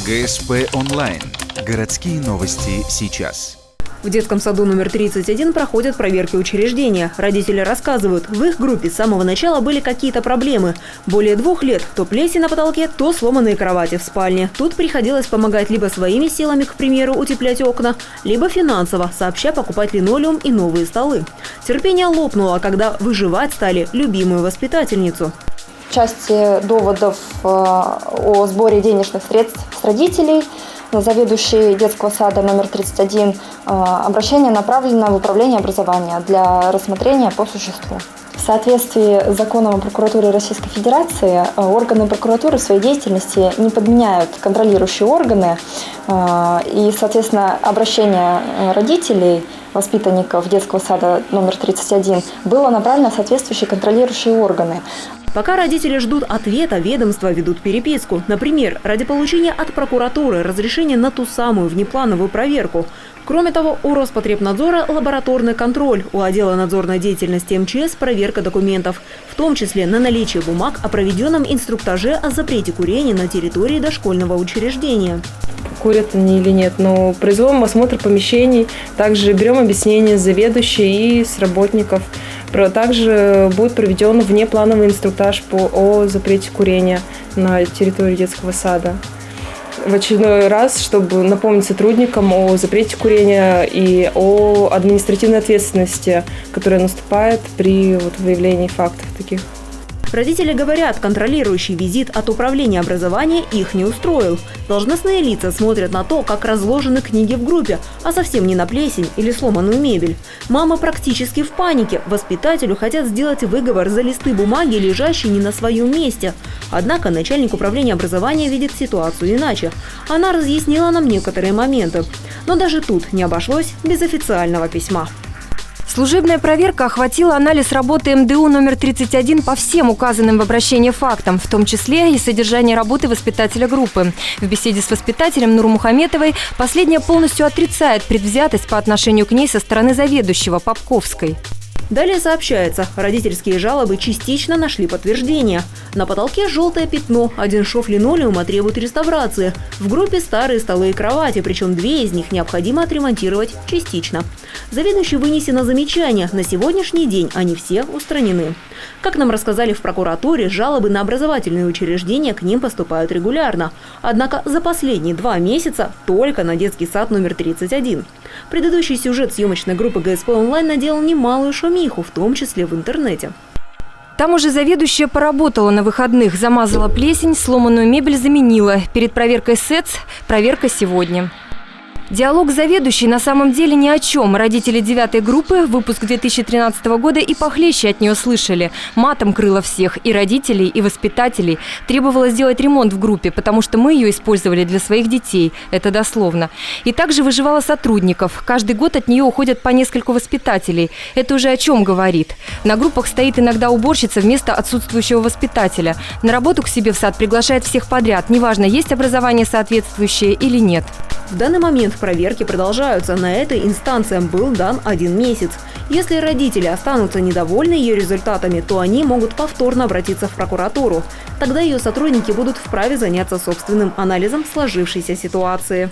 ГСП онлайн. Городские новости сейчас. В детском саду номер 31 проходят проверки учреждения. Родители рассказывают, в их группе с самого начала были какие-то проблемы. Более 2 лет то плесень на потолке, то сломанные кровати в спальне. Тут приходилось помогать либо своими силами, к примеру, утеплять окна, либо финансово, сообща покупать линолеум и новые столы. Терпение лопнуло, когда выживать стали любимую воспитательницу. В части доводов о сборе денежных средств с родителей заведующей детского сада номер 31 обращение направлено в Управление образования для рассмотрения по существу. В соответствии с законом о прокуратуре Российской Федерации органы прокуратуры в своей деятельности не подменяют контролирующие органы, и, соответственно, обращение родителей, воспитанников детского сада номер 31 было направлено в соответствующие контролирующие органы. Пока родители ждут ответа, ведомства ведут переписку. Например, ради получения от прокуратуры разрешения на ту самую внеплановую проверку. Кроме того, у Роспотребнадзора лабораторный контроль, у отдела надзорной деятельности МЧС проверка документов, в том числе на наличие бумаг о проведенном инструктаже о запрете курения на территории дошкольного учреждения. Курят они или нет, но производим осмотр помещений, также берем объяснения с заведующей и с работников. Также будет проведен внеплановый инструктаж о запрете курения на территории детского сада. В очередной раз, чтобы напомнить сотрудникам о запрете курения и о административной ответственности, которая наступает при выявлении фактов таких. Родители говорят, контролирующий визит от Управления образования их не устроил. Должностные лица смотрят на то, как разложены книги в группе, а совсем не на плесень или сломанную мебель. Мамы практически в панике. Воспитателю хотят сделать выговор за листы бумаги, лежащие не на своем месте. Однако начальник Управления образования видит ситуацию иначе. Она разъяснила нам некоторые моменты. Но даже тут не обошлось без официального письма. Служебная проверка охватила анализ работы МДУ номер 31 по всем указанным в обращении фактам, в том числе и содержание работы воспитателя группы. В беседе с воспитателем Нурмухаметовой последняя полностью отрицает предвзятость по отношению к ней со стороны заведующего Попковской. Далее сообщается, родительские жалобы частично нашли подтверждение. На потолке желтое пятно, 1 шов линолеума требует реставрации. В группе старые столы и кровати, причем 2 из них необходимо отремонтировать частично. Заведующий вынесено замечание, на сегодняшний день они все устранены. Как нам рассказали в прокуратуре, жалобы на образовательные учреждения к ним поступают регулярно. Однако за последние 2 месяца только на детский сад номер 31. Предыдущий сюжет съемочной группы ГСП онлайн наделал немалую шумиху, в том числе в интернете. Там уже заведующая поработала на выходных, замазала плесень, сломанную мебель заменила. Перед проверкой СЭЦ проверка сегодня. Диалог заведующей на самом деле ни о чем. Родители 9-й группы, выпуск 2013 года, и похлеще от нее слышали. Матом крыло всех, и родителей, и воспитателей. Требовала сделать ремонт в группе, потому что мы ее использовали для своих детей. Это дословно. И также выживала сотрудников. Каждый год от нее уходят по нескольку воспитателей. Это уже о чем говорит. На группах стоит иногда уборщица вместо отсутствующего воспитателя. На работу к себе в сад приглашает всех подряд. Неважно, есть образование соответствующее или нет. В данный момент проверки продолжаются. На это инстанциям был дан 1 месяц. Если родители останутся недовольны ее результатами, то они могут повторно обратиться в прокуратуру. Тогда ее сотрудники будут вправе заняться собственным анализом сложившейся ситуации.